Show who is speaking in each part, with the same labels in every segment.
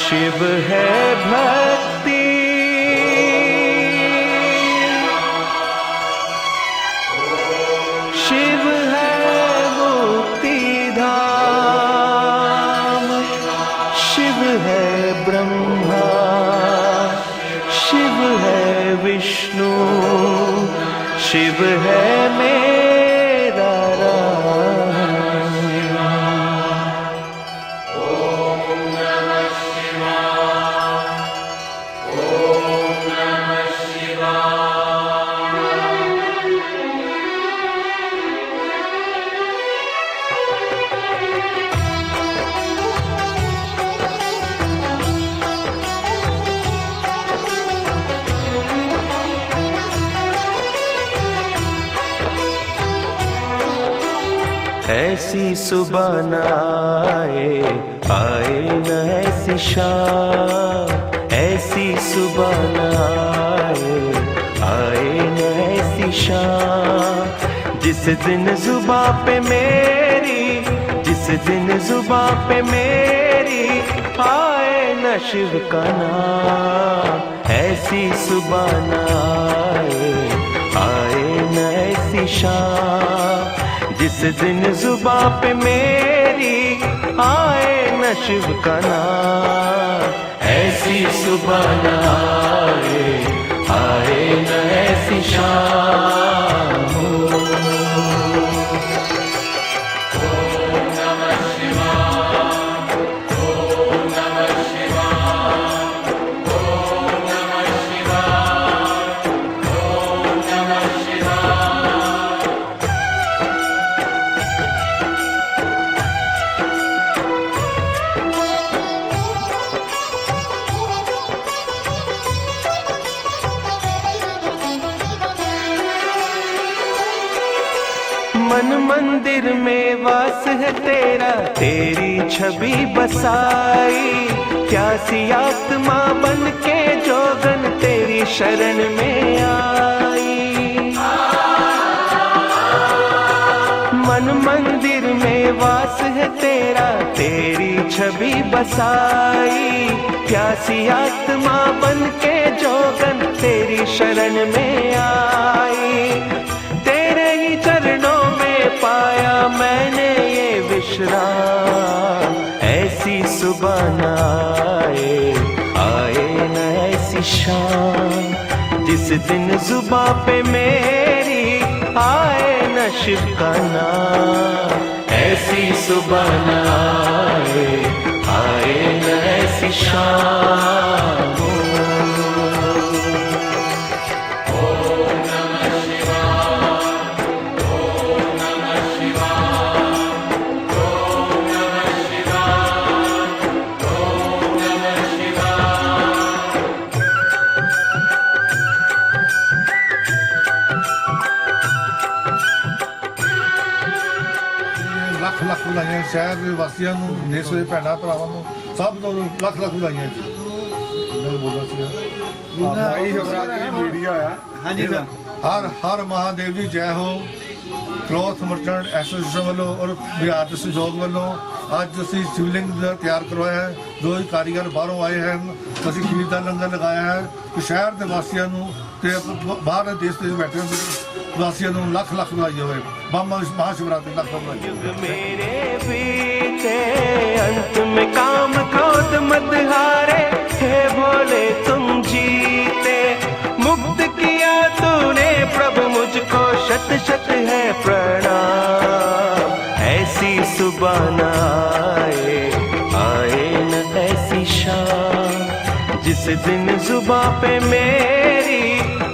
Speaker 1: शिव है भक्ति, शिव है मुक्ति धाम, शिव है ब्रह्मा, शिव है विष्णु, शिव है मेरा राम। ओम नमः शिवाय, ओम नमः शिवाय। ऐसी सुबह न आए न ऐसी शाम, ऐसी सुबह न आए न ऐसी शाम, जिस दिन जुबां पे मेरी, जिस दिन जुबां पे मेरी आए न शिव का नाम। ऐसी सुबह न आए न ऐसी शाम, जिस दिन जुबां पे मेरी आए न शिव का नाम। ऐसी सुबह न आए न ऐसी शाम। ओम नमः शिवाय, ओम नमः शिवाय, ओम नमः शिवाय, ओम नमः शिवाय। मन मंदिर में वास है तेरा, तेरी छवि बसाई, प्यासी आत्मा बन के जोगन तेरी शरण में आई। मन मंदिर में वास है तेरा, तेरी छवि बसाई, प्यासी आत्मा बन के जोगन तेरी शरण में आई। तेरे ही चरणों में पाया मैंने ये विश्राम। ऐसी सुबह न आए न ऐसी शाम, जिस दिन जुबां पे मेरी आए न शिव का नाम। ऐसी सुबह न आए न ऐसी शाम।
Speaker 2: ਲੱਖ ਲੱਖ ਵਧਾਈਆਂ ਸ਼ਹਿਰ ਦੇ ਵਾਸੀਆਂ ਨੂੰ, ਦੇਸ਼ ਦੇ ਭੈਣਾਂ ਭਰਾਵਾਂ ਨੂੰ, ਸਭ ਨੂੰ ਲੱਖ ਲੱਖ ਵਧਾਈਆਂ ਜੀ। ਮੈਂ ਬੋਲਦਾ ਸੀਗਾ
Speaker 3: ਆਈ ਸ਼ਿਵਰਾਤਰੀ ਮੀਡੀਆ ਆ। ਹਾਂਜੀ ਸਰ।
Speaker 2: ਹਰ ਮਹਾਦੇਵ ਜੀ ਜੈ ਹੋ। ਕਲੋਥ ਮਰਚੈਂਟ ਐਸੋਸੀਏਸ਼ਨ ਵੱਲੋਂ ਔਰ ਬਿਹਾਰ ਦੇ ਸਹਿਯੋਗ ਵੱਲੋਂ ਅੱਜ ਅਸੀਂ ਸ਼ਿਵਲਿੰਗ ਤਿਆਰ ਕਰਵਾਇਆ ਹੈ। ਦੋ ਹੀ ਕਾਰੀਗਰ ਬਾਹਰੋਂ ਆਏ ਹਨ। ਅਸੀਂ ਖੀਰ ਦਾ ਲੰਗਰ ਲਗਾਇਆ ਹੈ ਕਿ ਸ਼ਹਿਰ ਦੇ ਵਾਸੀਆਂ ਨੂੰ ਤੇ ਬਾਹਰ ਦੇ ਦੇਸ਼ ਦੇ ਬੈਠੇ वासियों को लख लख बधाई हो। महाशिवरात्रि लख लख बधाई।
Speaker 1: मेरे बीते अंत में काम क्रोध मत हारे, हे भोले तुम जीते। मुक्त किया तूने प्रभु मुझको, शत शत है प्रणाम। ऐसी सुबह न आए न ऐसी शाम, जिस दिन जुबां पे मेरी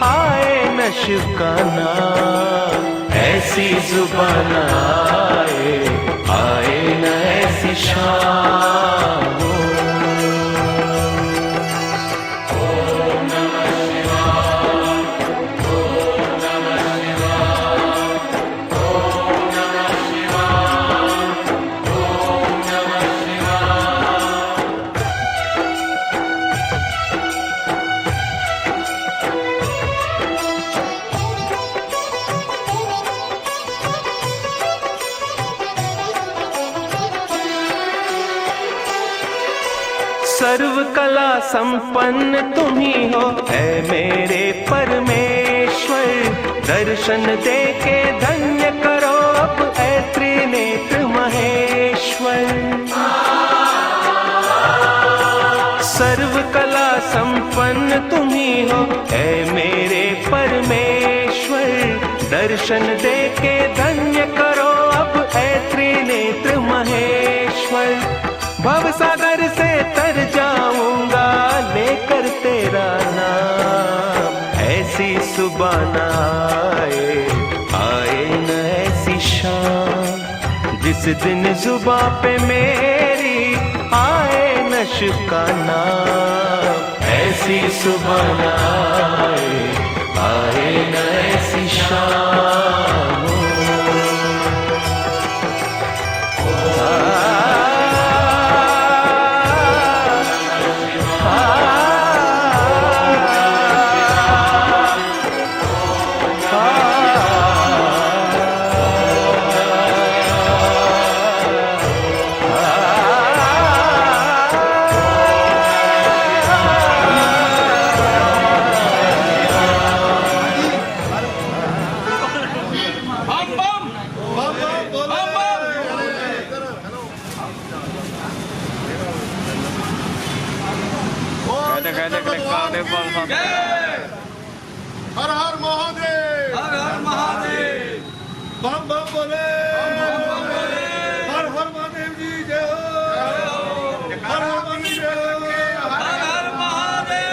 Speaker 1: आए न शिव का नाम। ऐसी जुबां न आए न ऐसी शाम। ओम नमः शिवाय, ओम नमः शिवाय, ओम नमः शिवाय, ओम नमः शिवाय। सर्व कला संपन्न तुम ही हो है मेरे परमेश्वर, दर्शन दे के धन्य करो अब ऐ त्रिनेत्र महेश्वर। सर्व कला संपन्न तुम ही हो है मेरे परमेश्वर, दर्शन दे के धन्य करो अब ऐ त्रिनेत्र महेश्वर। भव सागर से तर जाऊंगा लेकर तेरा नाम, ऐसी सुबह न आए न ऐसी शाम, जिस दिन जुबां पे मेरी आए नशब का नाम, ऐसी सुबह न आए न ऐसी शाम।
Speaker 2: हर हर महादेव,
Speaker 3: हर हर महादेव,
Speaker 2: बम बम बोले, हर हर महादेव जी जय हो, हर हर महादेव जय हो,
Speaker 3: हर हर महादेव।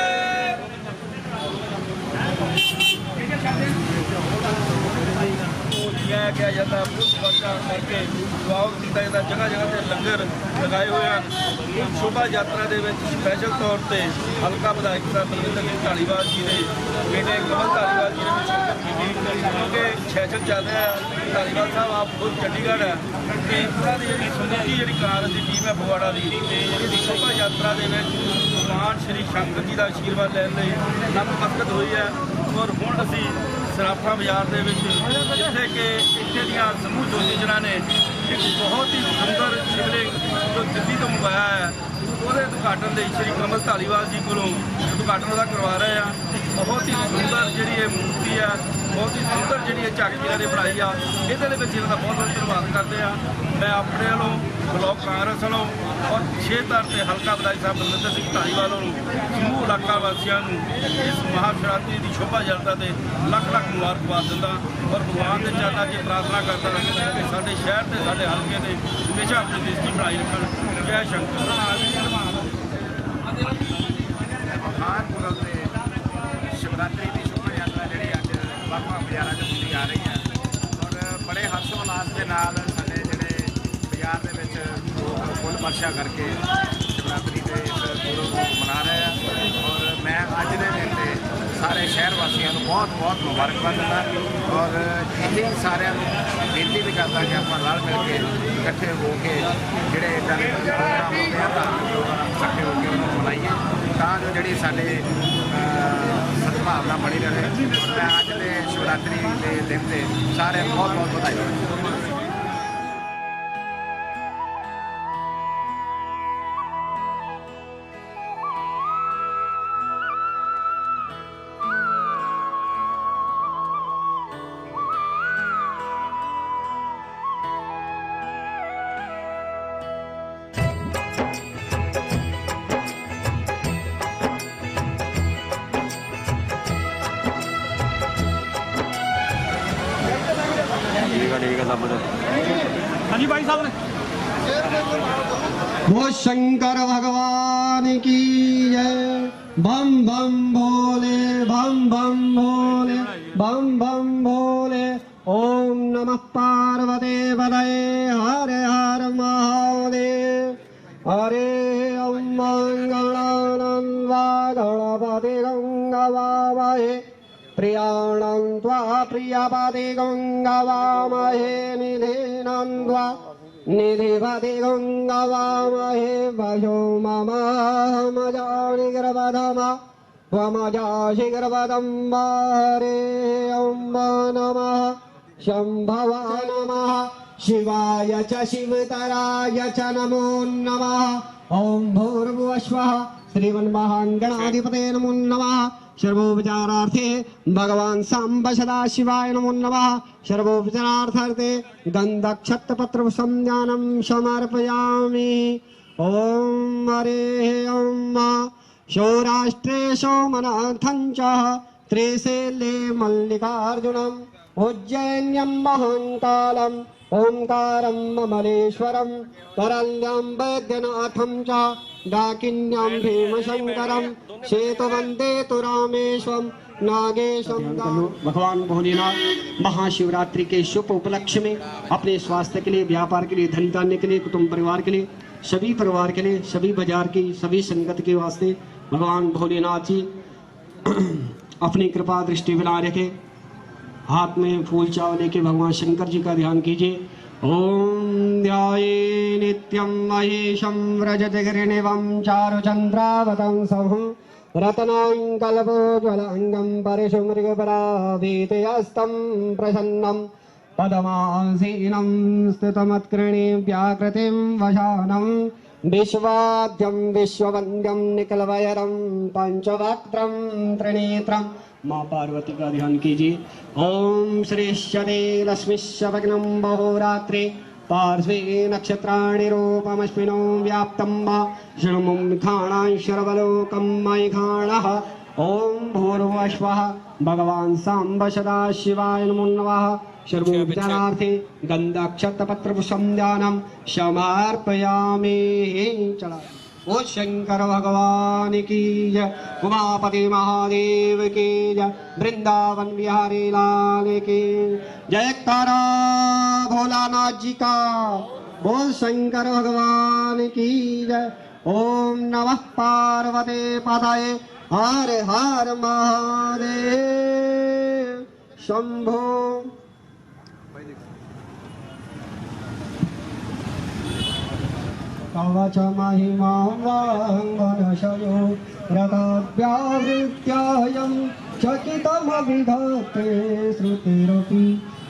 Speaker 3: किया जाता करके दुआओं किया जाता, जगह जगह से लंगर लगाए हुए हैं। शोभा यात्रा ਦੇ ਵਿੱਚ ਸਪੈਸ਼ਲ ਤੌਰ ਤੇ ਹਲਕਾ ਵਿਧਾਇਕ ਸਾਹਿਬ ਬਲਵਿੰਦਰ ਸਿੰਘ ਢਾਲੀਵਾਲ ਜੀ ਦੇ ਬੇਟੇ ਕਮਲ ਢਾਲੀਵਾਲ ਜੀ ਨੇ ਸ਼ਿਰਕਤ ਕੀਤੀ, ਕਿਉਂਕਿ ਸੈਸ਼ਨ ਚੱਲ ਰਿਹਾ ਹੈ। ਢਾਲੀਵਾਲ ਸਾਹਿਬ ਆਪ ਖੁਦ ਚੰਡੀਗੜ੍ਹ ਹੈ ਤੇ ਉਹਨਾਂ ਦੀ ਜਿਹੜੀ ਸਮੁੱਚੀ ਜਿਹੜੀ ਕਾਂਗਰਸ ਦੀ ਟੀਮ ਹੈ ਫਗਵਾੜਾ ਦੀ, ਇਹਦੀ ਸ਼ੋਭਾ ਯਾਤਰਾ ਦੇ ਵਿੱਚ ਭਗਵਾਨ ਸ਼੍ਰੀ ਸ਼ੰਕਰ ਜੀ ਦਾ ਆਸ਼ੀਰਵਾਦ ਲੈਣ ਲਈ ਨਤਮਸਤਕ ਹੋਈ ਹੈ। ਔਰ ਹੁਣ ਅਸੀਂ ਸਰਾਫਾ ਬਾਜ਼ਾਰ ਦੇ ਵਿੱਚ ਜਿੱਥੇ ਕਿ ਇੱਥੇ ਦੀਆਂ ਸਮੂਹ ਜੋਤੀਜਨਾਂ ਨੇ ਇੱਕ ਬਹੁਤ ਹੀ ਸੁੰਦਰ ਸ਼ਿਵਲਿੰਗ ਜੋ ਦਿੱਲੀ ਤੋਂ ਮੰਗਵਾਇਆ ਹੈ, ਉਹਦੇ ਉਦਘਾਟਨ ਲਈ ਸ਼੍ਰੀ ਕਮਲ ਢਾਲੀਵਾਲ ਜੀ ਕੋਲੋਂ ਉਦਘਾਟਨ ਉਹਦਾ ਕਰਵਾ ਰਹੇ ਆ। ਬਹੁਤ ਹੀ ਸੁੰਦਰ ਜਿਹੜੀ ਇਹ ਮੂਰਤੀ ਆ, ਬਹੁਤ ਹੀ ਸੁੰਦਰ ਜਿਹੜੀ ਇਹ ਝਾਕੀ ਇਹਨਾਂ ਨੇ ਬਣਾਈ ਆ, ਇਹਦੇ ਵਿੱਚ ਇਹਨਾਂ ਦਾ ਬਹੁਤ ਬਹੁਤ ਧੰਨਵਾਦ ਕਰਦੇ ਆ। ਮੈਂ ਆਪਣੇ ਵੱਲੋਂ ਬਲਾਕ ਕਾਂਗਰਸ ਵੱਲੋਂ ਔਰ ਵਿਸ਼ੇਸ਼ਤੌਰ ਤੇ ਹਲਕਾ ਵਿਧਾਇਕ ਸਾਹਿਬ ਬਲਵਿੰਦਰ ਸਿੰਘ ਢਾਲੀਵਾਲ ਵੱਲੋਂ ਸਮੂਹ ਇਲਾਕਾ ਵਾਸੀਆਂ ਨੂੰ ਇਸ ਮਹਾਸ਼ਿਵਰਾਤਰੀ ਦੀ ਸ਼ੋਭਾ ਯਾਤਰਾ ਤੇ ਲੱਖ ਲੱਖ ਮੁਬਾਰਕਬਾਦ ਦਿੰਦਾ ਔਰ ਭਗਵਾਨ ਦੇ ਚਰਨਾਂ 'ਚ ਪ੍ਰਾਰਥਨਾ ਕਰਦਾ ਕਿ ਸਾਡੇ ਸ਼ਹਿਰ ਤੇ ਸਾਡੇ ਹਲਕੇ ਦੇ ਹਮੇਸ਼ਾ ਆਪਣੀ ਦ੍ਰਿਸ਼ਟੀ ਬਣਾਈ ਰੱਖਣ। ਜੈ ਸ਼ੰਕਰ।
Speaker 4: ਪਠਾਨਕੋਟ ਦੇ ਸ਼ਿਵਰਾਤਰੀ ਦੀ ਸ਼ੋਭਾ ਯਾਤਰਾ ਜਿਹੜੀ ਅੱਜ ਵੱਖ-ਵੱਖ ਬਾਜ਼ਾਰਾਂ 'ਚ ਹੁੰਦੀ ਆ ਰਹੀ ਹੈ ਔਰ ਬੜੇ ਹਰਸ਼ੋਲਾਸ ਦੇ ਨਾਲ ਸਾਡੇ ਜਿਹੜੇ ਬਾਜ਼ਾਰ ਦੇ ਵਿੱਚ ਲੋਕ ਫੁੱਲ ਵਰਸ਼ਾ ਕਰਕੇ ਸ਼ਿਵਰਾਤਰੀ ਦੇ ਇਸ ਗੁਰੂ ਨੂੰ ਮਨਾ ਰਹੇ ਆ। ਔਰ ਮੈਂ ਅੱਜ ਦੇ ਦਿਨ ਤੇ ਸਾਰੇ ਸ਼ਹਿਰ ਵਾਸੀਆਂ ਨੂੰ ਬਹੁਤ ਬਹੁਤ ਮੁਬਾਰਕਬਾਦ ਦਿੰਦਾ ਔਰ ਇਹ ਸਾਰਿਆਂ ਨੂੰ ਬੇਨਤੀ ਵੀ ਕਰਦਾ ਕਿ ਆਪਾਂ ਰਲ ਮਿਲ ਕੇ ਇਕੱਠੇ ਹੋ ਕੇ ਜਿਹੜੇ ਇੱਦਾਂ ਦੇ ਪ੍ਰੋਗਰਾਮ ਹੁੰਦੇ ਆ ਧਾਰਮਿਕ ਪ੍ਰੋਗਰਾਮ ਇਕੱਠੇ ਹੋ ਕੇ ਉਹਨੂੰ ਮਨਾਈਏ ਤਾਂ ਜੋ ਜਿਹੜੀ ਸਾਡੇ ਸਦਭਾਵਨਾ ਬਣੀ ਰਹੇ। ਮੈਂ ਅੱਜ ਦੇ ਸ਼ਿਵਰਾਤਰੀ ਦੇ ਦਿਨ ਤੇ ਸਾਰਿਆਂ ਨੂੰ ਬਹੁਤ ਬਹੁਤ ਵਧਾਈ ਦਿੰਦਾ।
Speaker 5: वो शंकर भगवान की जय। बम बम भोले, बम बम भोले, बम बम भोले। ओम नमः पार्वते पतये, हरे हर महादेव। हरे ओम मंगलानंदा गणपति गंगवामहे, प्रियाणं त्वा प्रियपति गंगवामहे, निधीनं त्वा निधिपति गंगवामहे। वयो मम मजानिर्वधम त्वमजाशिर्वदम्ब। हरे ओं नमः शम्भवा नमः शिवाय च शिवतराय च नमो नमः। ओम भूर्भुवस्वः श्रीमन्महागणाधिपते नमो नमः। सर्वोपचारार्थे भगवान सांब सदाशिवाय नमो नमः। सर्वोपचारार्थे गन्धक्षतपत्र संज्ञानं समर्पयामि। ओम हरे ओम। सौराष्ट्रे सोमनाथं च त्रिशैले मल्लिकार्जुनम् उज्जैन्यं महाकालम् ओंकारं ममलेश्वरं करल्यां वैद्यनाथं च डाकिन्यां भीमशंकरं सेतुवन्दे तु रामेश्वरं नागेशं। भगवान भोलेनाथ महाशिवरात्रि के शुभ उपलक्ष्य में अपने स्वास्थ्य के लिए, व्यापार के लिए, धन धान्य के लिए, कुटुंब परिवार के लिए, सभी परिवार के लिए, सभी बाजार की, सभी संगत के वास्ते भगवान भोलेनाथ जी अपनी कृपा दृष्टि बनाए रखे। हाथ में फूल चावल लेके भगवान शंकर जी का ध्यान कीजिए। ओम ध्याये नित्यं महेशं व्रजतिगिरिनिभं चारुचन्द्रावतंसं रत्नाङ्कल्पोज्ज्वलाङ्गं परिशुमृगपराभीतहस्तं प्रसन्नं पदमासीनं स्थितमत्कृणे व्याकृतिं वशानं विश्वाद्यं विश्ववन्द्यं निखिलवयरं पंचवक्त्रं त्रिनेत्रं। माँ पार्वती का ध्यान कीजिए। ओम श्रेष्ठते लक्ष्मीशवग्नं बहुरात्रे पार्श्वे नक्षत्राणि रूपमश्विनो व्याप्तं वा शृणुमुं खाणां शर्वलोकं मैखाणः। ओम भूर्भुवस्वः भगवान सांब सदाशिवाय नमो नमः। सर्वोपचारार्थे गन्धक्षतपत्रपुष्पं ध्यानं समर्पयामि। चला ओ शंकर भगवान की जय, उमापति महादेव की जय, वृंदावन बिहारी लाल की जय। कारा भोलानाथ जी का बोल शंकर भगवान की जय। ओम नमः पार्वते पतये हर हर महादेव शंभो। कवच महिमा वाङ्मनशयो रथव्यावृत्यायं चकितमभिघते श्रुतिरपि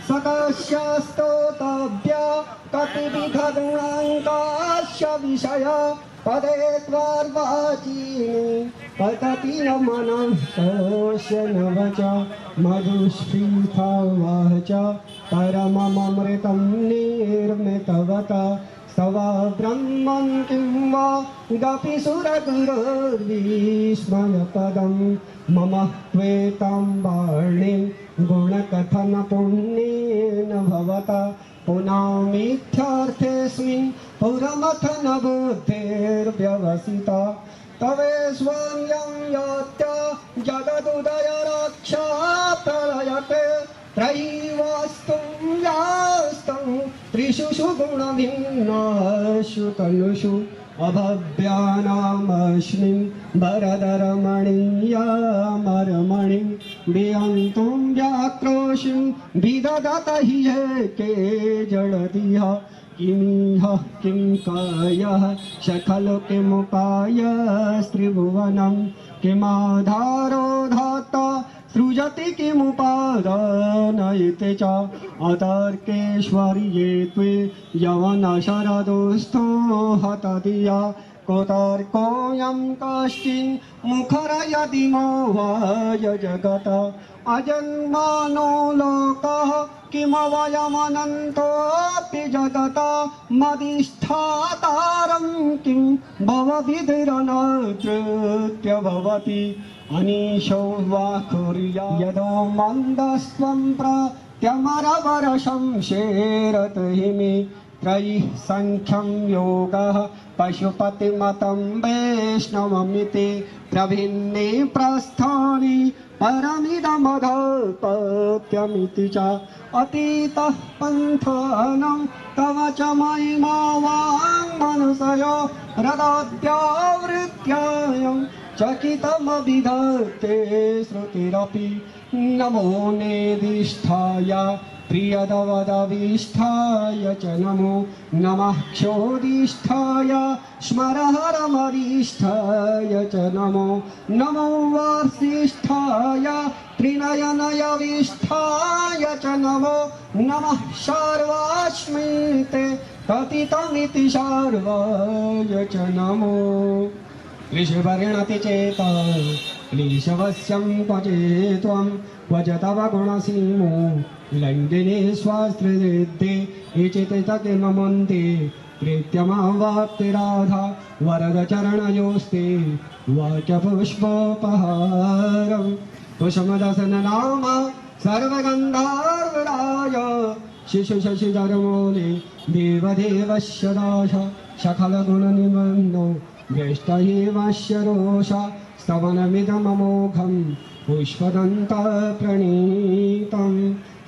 Speaker 5: सकस्यस्तोतव्या कतिविधगुणाङ्काश्च विषय पदे त्वार्वाचीनि पतति न मनस्तोष्य न वच मधुस्फीतवः च परममृतं निर्मितवत तवा ब्रह्मं किं वा गपिसुरगुरोर्विस्मयपदं मम त्वेतं वाणीं गुणकथनपुण्येन भवता पुनामीथ्यार्थेऽस्मिन् पुरमथन बुद्धिर्व्यवसिता तवेश्वर्यं यात्या जगदुदय रक्षा प्रलयते त्रयीवास्तुं यास्तं त्रिषु गुणभिन्नासु तनुषु अभव्यानामस्मिन् वरदरमणीयामरमणिं विहन्तुं व्याक्रोशिं विदधत हि के जडतिह किमिह किं कायः सकलो किमुपायस्त्रिभुवनं किमाधारो धाता सृजति किमुपादानयिते च अतर्केश्वर्ये त्वे यवनशरदोस्थो हतधिया कोतर्कोऽयं कश्चिन् मुखरयति मोहाय जगत अजन्मानो लोकः किमवयमनन्तोऽपि जगत मदिष्ठातारं किं भवविधिरनतृत्य भवति अनीशो वा कुर्या यदो मन्दस्त्वं प्रत्यमरवरशंशेरति मे त्रयीः सङ्ख्यं योगः पशुपतिमतं वैष्णवमिति प्रभिन्ने प्रस्थानि परमिदमधपत्यमिति च अतीतः पन्थानं तव च महिमा वाङ्मनसयो हृदयावृत्यायं चकितमभिधत्ते श्रुतिरपि नमो नेदिष्ठाय प्रियदवदविष्ठाय च नमो नमः क्षोदिष्ठाय स्मरहरमरिष्ठाय च नमो नमो वासिष्ठाय त्रिनयनयविष्ठाय च नमो नमः सर्वास्मिते कथितमिति सर्वाय च नमो ऋषिवर्णति चेत क्लेशवश्यं क्वचे त्वं क्वच तव गुणसीमो लण्डिने स्वास्त्रिदे इचिते नमन्ते प्रीत्यमावाप्तिराधा वरदचरणयोस्ते वाचपुष्पोपहारं कुसुमदसननाम सर्वगन्धार्वराय शिशुशशिधर्मोले देवदेवस्य दाश सकलगुणनिबन्धो ज्येष्ठ एवस्य रोष स्तवनमिदममोघं पुष्पदन्तप्रणीतं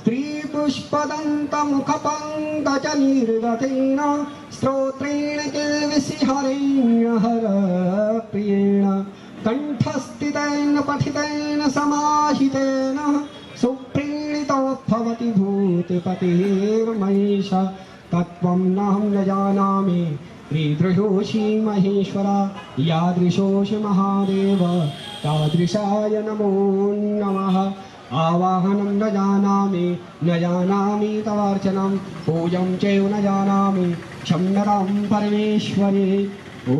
Speaker 5: स्त्रीपुष्पदन्तमुखपङ्कजनिर्गतेन स्तोत्रेण किल्बिषिहरेण्यहरप्रियेण कण्ठस्थितेन पठितेन समाहितेन सुप्रीणितो भवति भूतिपतिर्महेश तत्त्वं नाहं न जानामि ईदृशोऽसि महेश्वरा यादृशोऽसि महादेव तादृशाय नमो नमः आवाहनं न जानामि तवार्चनं पूजं चैव न जानामि क्षम्यतां परमेश्वरे ॐ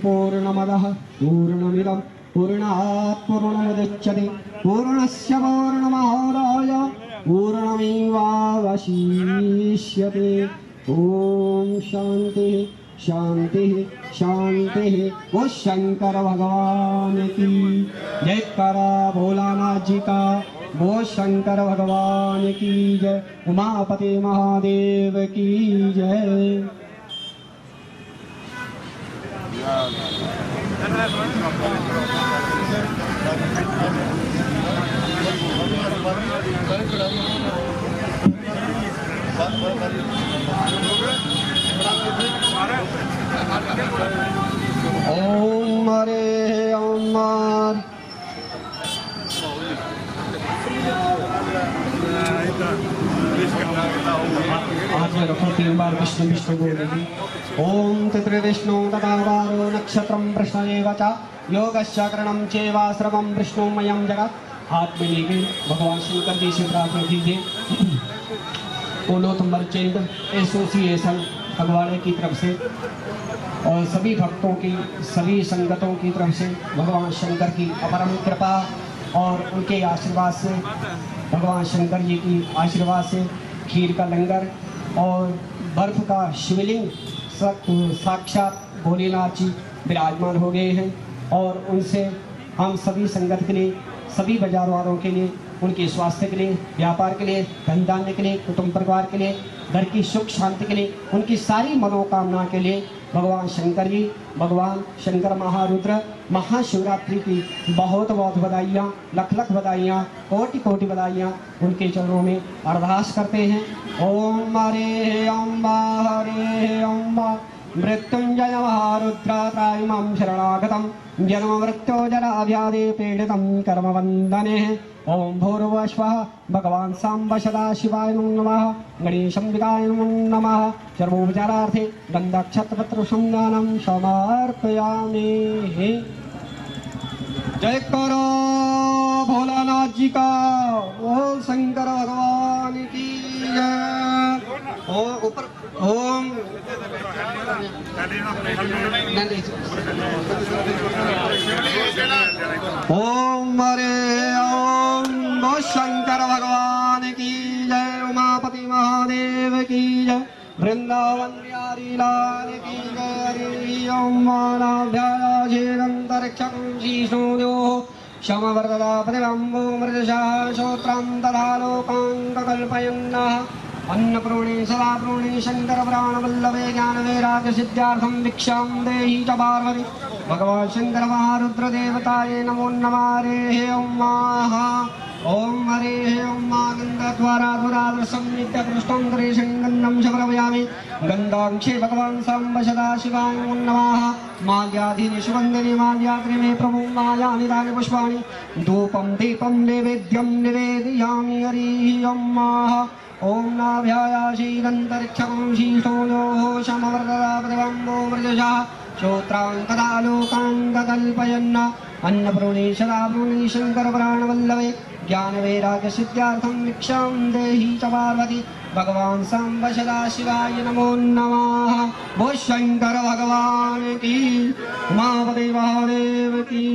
Speaker 5: पूर्णमदः पूर्णमिदं पूर्णात् पूर्णमुदच्यते पूर्णस्य पूर्णमादाय पूर्णमेवावशिष्यते ॐ शान्तिः शान्तिः शान्तिः वो शंकर भगवान की जय करा भोलानाथ जी का वो शंकर भगवान की जय उमापति महादेव की जय ओम हरे ओम आज रखो 3 बार विष्णु विष्णु बोलेगी ओम त्रिविष्णु तदावारो नक्षत्रम प्रश्नएव च योगस्य करणं चैवाश्रमं विष्णुमयं जगत् हाथ में लेके भगवान शंकर जी से प्रार्थना कीजिए पोलोथ मर्चेंट एसोसिएशन फगवाड़े की तरफ से और सभी भक्तों की सभी संगतों की तरफ से भगवान शंकर की अपरम कृपा और उनके आशीर्वाद से भगवान शंकर जी की आशीर्वाद से खीर का लंगर और बर्फ का शिवलिंग साक्षात भोलेनाथ जी विराजमान हो गए हैं और उनसे हम सभी संगत के लिए सभी बाजार वालों के लिए उनके स्वास्थ्य के लिए व्यापार के लिए धन धान्य के लिए कुटुंब परिवार के लिए घर की सुख शांति के लिए उनकी सारी मनोकामना के लिए भगवान शंकर जी भगवान शंकर महारुद्र महाशिवरात्रि की बहुत बहुत बधाइयाँ लख लख बधाइयाँ कोटि कोटि बधाइयाँ उनके चरणों में अरदास करते हैं ओम हरे अम्बा मृत्युंजय महारुद्रात्रायिमं शरणागतं जन्म मृत्यो जरा व्याधि पीडितं कर्म वंदने ओम भूर्भुवस्वः भगवान सांब सदा शिवाय नमः गणेशंबिकाय नमः सर्वोपचारार्थे गंधक्षतपत्र संज्ञानं समर्पयामि जय करो भोलानाथ जी का ओ शंकर भगवान की जय ओ ऊपर ओम ओम हरे ओम शंकर भगवान की जय उमापति महादेव की जय वृंदावन बिहारी लाल की जय हरि ओम मानाभ्याजेरंतरिक्षं शीशोद्यो क्षमवर्तदा प्रतिबंबो मृदशा श्रोत्रं तथा लोकां कल्पयन्नः अन्नपूर्णे सदा पूर्णे शंकर प्राण वल्लभे ज्ञान वैराग्य सिद्ध्यार्थम भिक्षां देहि च पार्वती भगवान शंकर महारुद्र देवताये नमो नमः हरे ओम हरे ओम गंगाद्वारा दुरादर्शं नित्यकृष्णं गणेशं गन्धं च प्रभयामि गन्धाक्षे भगवान् साम्ब सदा शिवाय नमो नमः माल्याधीनि सुगन्धिनि माल्याद्रि मे प्रभु मायानि तानि पुष्पाणि धूपं दीपं नैवेद्यं निवेदयामि हरि ओम ओम नाभ्यायाशीरन्तरिक्षं शीतोयोः समवर्तदा प्रतिबम्बो मृजशः श्रोत्राङ्कदालोकाङ्कल्पयन् अन्नपूर्णे सदा पूर्णे शंकर प्राणवल्लभे ज्ञान वैराग्य सिद्ध्यार्थं भिक्षां देहि च पार्वती भगवान सांब सदा शिवाय नमो नमः भो शंकर भगवान की उमापति महादेव की।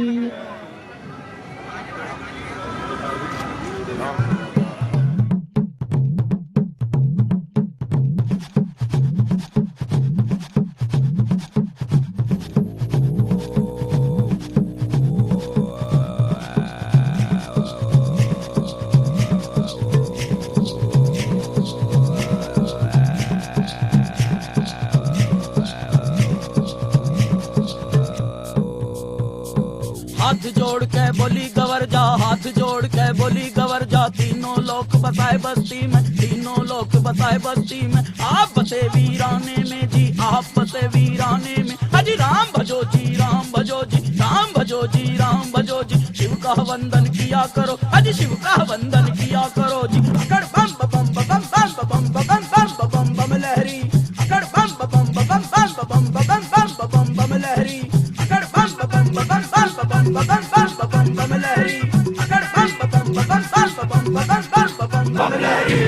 Speaker 6: हाथ जोड़ के बोली गवर जा, हाथ जोड़ के बोली गवर जा, तीनों लोक बसाए बस्ती में, तीनों लोक बसाए बस्ती में। आप बसे वीराने में जी, आप बसे वीराने में। अजी राम भजो जी, राम भजो जी, राम भजो जी, राम भजो जी। शिव का वंदन किया करो, अजी शिव का वंदन किया करो जी। अकड़ बम बम बम बम बम बम बम बम बम बम लहरी, अकड़ बम बम बम बम बम बम बम बम बम लहरी, अकड़ बम बम बम बम बम बम लहरी, अकड़ बम बम बम बम लहरी।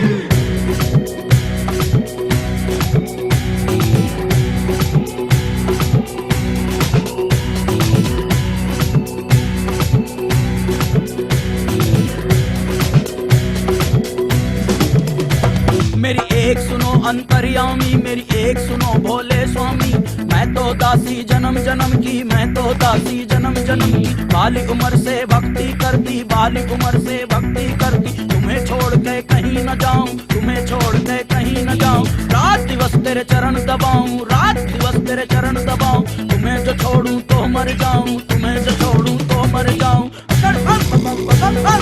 Speaker 6: मेरी एक सुनो अंतर्यामी, मेरी एक सुनो भोले स्वामी। मैं तो दासी जन्म जन्म की, मैं तो दासी जन्म जन्म की। बाली उम्र से भक्ति करती, बाली उम्र से भक्ति करती। तुम्हें छोड़ के कहीं न जाऊं, तुम्हें छोड़ के कहीं न जाऊं। रात दिवस तेरे चरण दबाऊं, रात दिवस तेरे चरण दबाऊं। तुम्हें जो छोड़ूं तो मर जाऊं, तुम्हें जो छोड़ूं तो मर जाऊं। अकड़ बम बम बम बम बम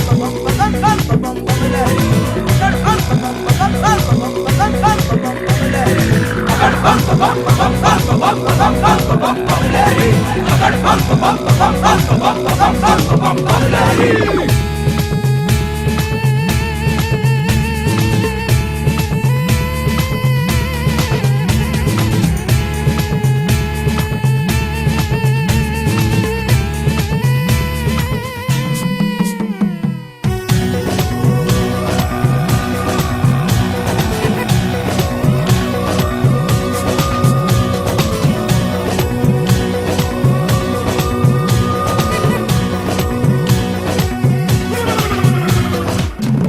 Speaker 6: बम बम बम बम लहरी, अकड़ बम बम बम बम बम बम लहरी, अकड़ बम बम बम बम बम लहरी, अकड़ बम बम बम बम लहरी।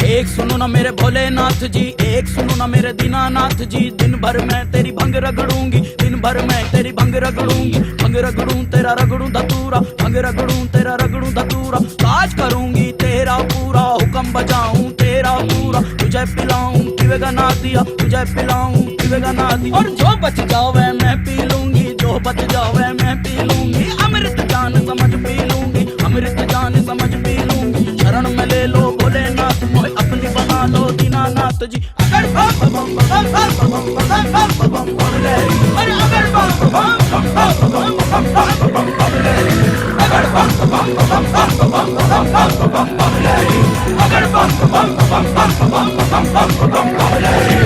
Speaker 6: एक सुनो ना मेरे भोलेनाथ जी, एक सुनो ना मेरे दीनानाथ जी। दिन भर मैं तेरी भंग रगड़ूंगी, दिन भर मैं तेरी भंग रगड़ूंगी। भंग रगड़ूं तेरा रगड़ूं धतूरा, भंग रगड़ूं तेरा रगड़ूं धतूरा। काज करूंगी तेरा पूरा, हुक्म बजाऊं तेरा पूरा। तुझे पिलाऊं पीवेगा ना दिया, तुझे पिलाऊं पीवेगा ना दिया। और जो बच जावे मैं पी लूंगी, जो बच जावे मैं पी लूंगी। अमृत जान समझ पी लूंगी, अमृत जान समझ पी लूंगी। शरण में ले लो भोलेनाथ, मोहे अपनी बना लो दीनानाथ जी। अगर बम बम बम बम बम बम बम लहरी, अरे अगर बम बम बम बम बम लहरी, अगर बम बम बम बम लहरी, अगर बम बम बम लहरी।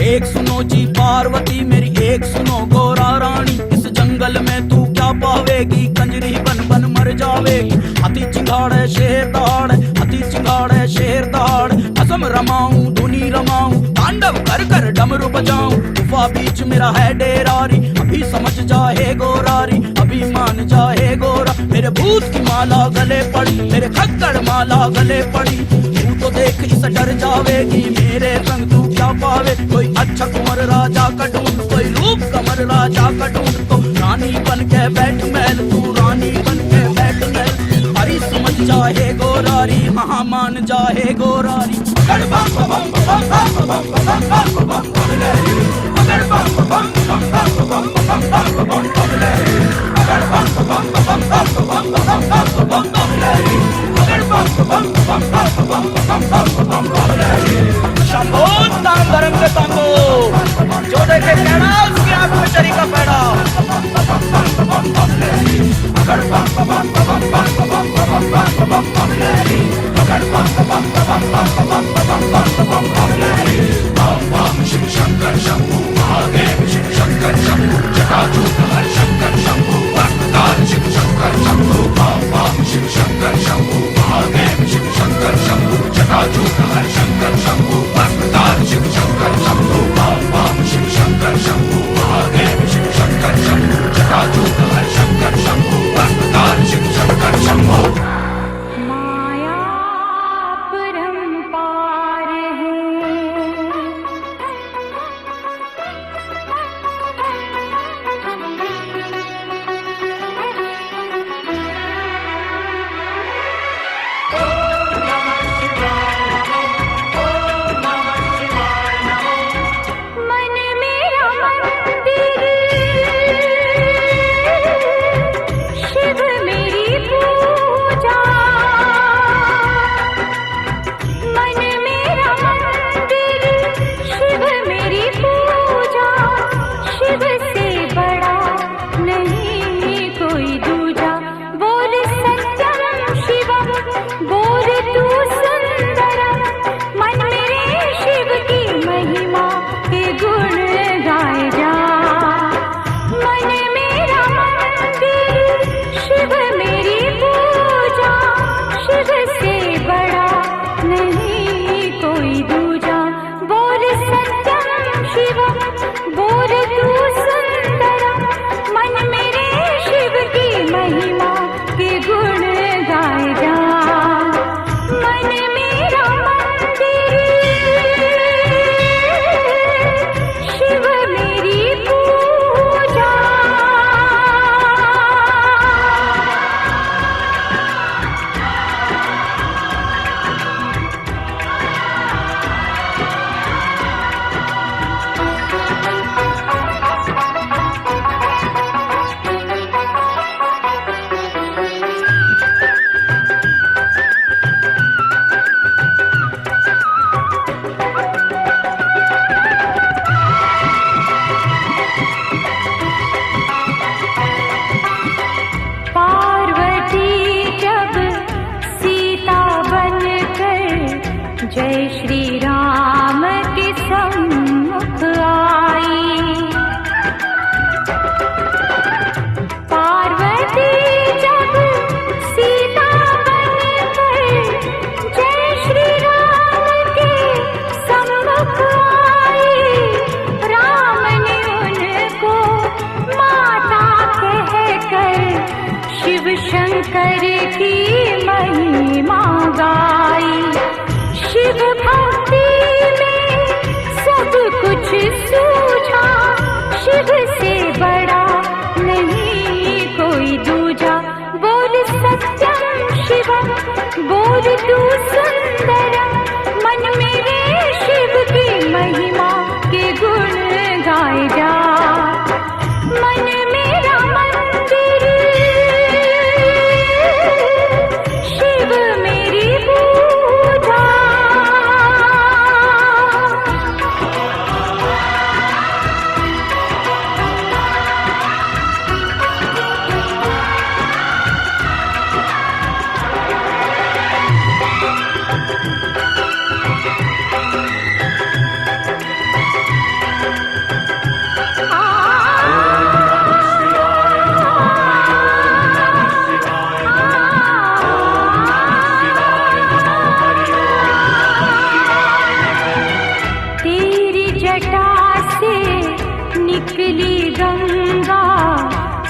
Speaker 6: एक सुनो जी पार्वती मेरी, एक सुनो गोरा रानी। इस जंगल में तू क्या पावेगी, कंजरी बन बन मर जावेगी। हाथी चिंगाड़े शेर दहाड़े, हाथी चिंगाड़े शेर दहाड़े। असम रमाऊं धुनी रमाऊं, तांडव कर कर डमरू बजाऊं। गुफा बीच मेरा है डेरारी, अभी समझ जा हे गोरारी, अभी मान जाए गोरा। मेरे भूत की माला गले पड़ी, मेरे खक्कड़ माला गले पड़ी। तू तो देख इस डर जावेगी, मेरे संग तू क्या पावे। कोई अच्छा कुंवर राजा का ढूंढ, कोई रूप कमर राजा का ढूंढ। तो रानी बन के बैठ महल, तू रानी बन के बैठ महल। हरी समझ जाए गोरारी, हाँ मान जाए गोरारी। शंभो ताम धर्म के तांबो, जो देखे कहना उसकी आंख में चरी का पैड़ा।
Speaker 7: शिव शंकर शंभु महादेव, शिव शंकर शंभु जटाजूट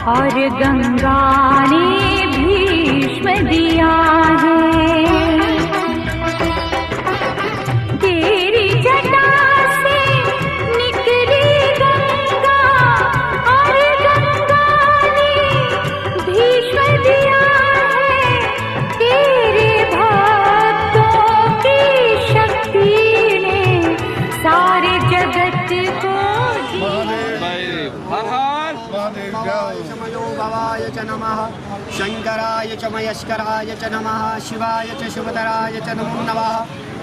Speaker 7: और गंगा ने भीष्म दिया है। तेरी जटा से निकली गंगा और गंगा ने भीष्म दिया है। तेरे भक्तों की शक्ति ने सारे जगत को
Speaker 2: महादेव जय हो।
Speaker 5: शमयो भवाय च नमः, शंकराय च मयस्कराय च नमः, शिवाय च शिवतराय च नमो नमः।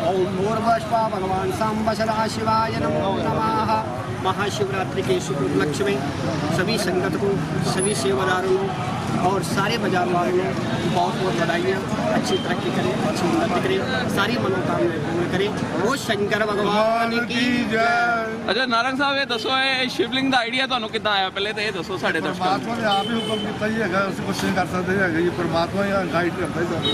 Speaker 5: ओम भूर्भुवस्सुः भगवान सांब सदा शिवाय नमो नमः। महाशिवरात्रि के शुभ उपलक्ष्य में सभी संगत को, सभी सेवादारों और सारे बाजार वालों को बहुत बहुत बधाइयाँ। अच्छी तरक्की करें, अच्छी उन्नति करें, सारी मनोकामनाएं पूर्ण करें। वो शंकर भगवान की जय।
Speaker 3: अच्छा नारंग साहब ये दसो ये शिवलिंग का आइडिया ਤੁਹਾਨੂੰ ਕਿੱਦਾਂ ਆਇਆ ਪਹਿਲੇ ਤਾਂ ਇਹ ਦੱਸੋ ਸਾਡੇ ਦਰਸ਼ਕਾਂ
Speaker 2: परमात्मा ने आप ही हुक्म किया ही है, ਅਸੀਂ ਕੁਛ ਨਹੀਂ ਕਰ ਸਕਦੇ ਹੈਗੇ ਜੀ। परमात्मा ही गाइड करता ही ਸਾਨੂੰ,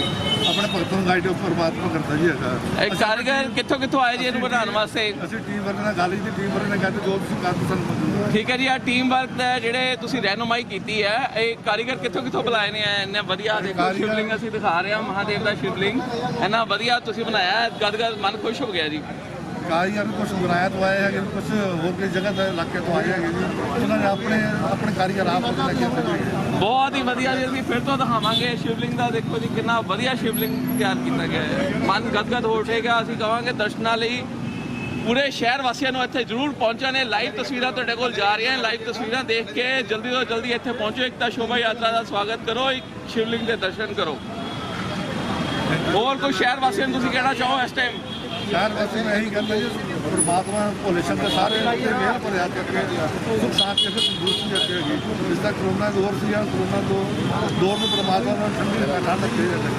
Speaker 2: ਆਪਣੇ ਭਗਤਾਂ ਨੂੰ गाइड परमात्मा करता ही ਹੈਗਾ।
Speaker 3: ਇਹ ਕਾਰੀਗਰ ਕਿੱਥੋਂ ਕਿੱਥੋਂ ਆਏ ਜੀ ਇਹਨੂੰ ਬਣਾਉਣ ਵਾਸਤੇ
Speaker 2: ਅਸੀਂ ਟੀਮ ਵਰਕ ਨਾਲ ਗੱਲ ਕੀਤੀ, ਟੀਮ ਵਰਕ ਨੇ ਕਹਿੰਦੇ ਜੋ ਤੁਸੀਂ ਕਰਦੇ ਸਾਨੂੰ ਮਨਜ਼ੂਰ ਹੈ।
Speaker 3: ਠੀਕ ਹੈ ਜੀ ਆ ਟੀਮ ਵਰਕ ਦਾ ਜਿਹੜੇ ਤੁਸੀਂ ਰਹਿਨੁਮਾਈ ਕੀਤੀ ਹੈ ਇਹ ਕਾਰੀਗਰ ਕਿੱਥੋਂ ਕਿੱਥੋਂ ਬੁਲਾਏ ਨੇ ਇੰਨੇ ਵਧੀਆ ਦੇਖੋ ਸ਼ਿਵਲਿੰਗ ਅਸੀਂ ਦਿਖਾ ਰਹੇ ਹਾਂ ਮਹਾਦੇਵ ਦਾ ਸ਼ਿਵਲਿੰਗ ਇੰਨਾ ਵਧੀਆ ਤੁਸੀਂ ਬਣਾਇਆ ਗਦਗਦ ਮਨ ਖੁਸ਼ ਹੋ ਗਿਆ ਜੀ।
Speaker 2: ਕਾਰੀਗਰ ਨੂੰ ਕੁਛ ਬਣਾਇਆ ਤੋਂ ਆਏ ਹੈਗੇ, ਕੁਛ ਹੋਰ ਕਿਸ ਜਗ੍ਹਾ ਤੇ ਇਲਾਕੇ ਤੋਂ ਆਏ ਹੈਗੇ ਜੀ। ਉਹਨਾਂ ਨੇ ਆਪਣੇ ਕਾਰੀਗਰ ਆਪ ਲੈ ਕੇ ਆਉਂਦੇ ਹੈਗੇ।
Speaker 3: ਬਹੁਤ ਹੀ ਵਧੀਆ ਜੀ ਅਸੀਂ ਫਿਰ ਤੋਂ ਦਿਖਾਵਾਂਗੇ ਸ਼ਿਵਲਿੰਗ ਦਾ ਦੇਖੋ ਜੀ ਕਿੰਨਾ ਵਧੀਆ ਸ਼ਿਵਲਿੰਗ ਤਿਆਰ ਕੀਤਾ ਗਿਆ ਹੈ ਮਨ ਗਦਗਦ ਹੋ ਉਠੇਗਾ। ਅਸੀਂ ਕਹਾਂਗੇ ਦਰਸ਼ਨਾਂ ਲਈ ਪੂਰੇ ਸ਼ਹਿਰ ਵਾਸੀਆਂ ਨੂੰ ਇੱਥੇ ਜ਼ਰੂਰ ਪਹੁੰਚਣਾ ਨੇ। ਲਾਈਵ ਤਸਵੀਰਾਂ ਤੁਹਾਡੇ ਕੋਲ ਜਾ ਰਹੀਆਂ ਲਾਈਵ ਤਸਵੀਰਾਂ ਦੇਖ ਕੇ ਜਲਦੀ ਤੋਂ ਜਲਦੀ ਇੱਥੇ ਪਹੁੰਚੋ। ਇੱਕ ਤਾਂ ਸ਼ੋਭਾ ਯਾਤਰਾ ਦਾ ਸਵਾਗਤ ਕਰੋ, ਇੱਕ ਸ਼ਿਵਲਿੰਗ ਦੇ ਦਰਸ਼ਨ ਕਰੋ। ਹੋਰ ਕੋਈ ਸ਼ਹਿਰ ਵਾਸੀਆਂ ਨੂੰ ਤੁਸੀਂ ਕਹਿਣਾ ਚਾਹੋ ਇਸ ਟਾਈਮ?
Speaker 2: ਸ਼ਹਿਰ ਵਾਸੀ ਮੈਂ ਇਹੀ ਕਹਿੰਦਾ ਜੀ ਪਰਮਾਤਮਾ ਭੋਲੇ ਸ਼ੰਕਰ ਸਾਰੇ ਉੱਤੇ ਮਿਹਰ ਭਰਿਆ ਕਰਕੇ ਸੁਖ ਸ਼ਾਂਤੀ ਅਤੇ ਤੰਦਰੁਸਤੀ ਰੱਖੇ ਹੈਗੀ। ਜਿਸ ਤਰ੍ਹਾਂ ਕਰੋਨਾ ਦੌਰ ਸੀ ਕਰੋਨਾ ਦੌਰ ਨੂੰ ਪਰਮਾਤਮਾ ਨੇ ਠੰਡੀ ਠੰਡ ਰੱਖੇ ਜਾਂਦੇ।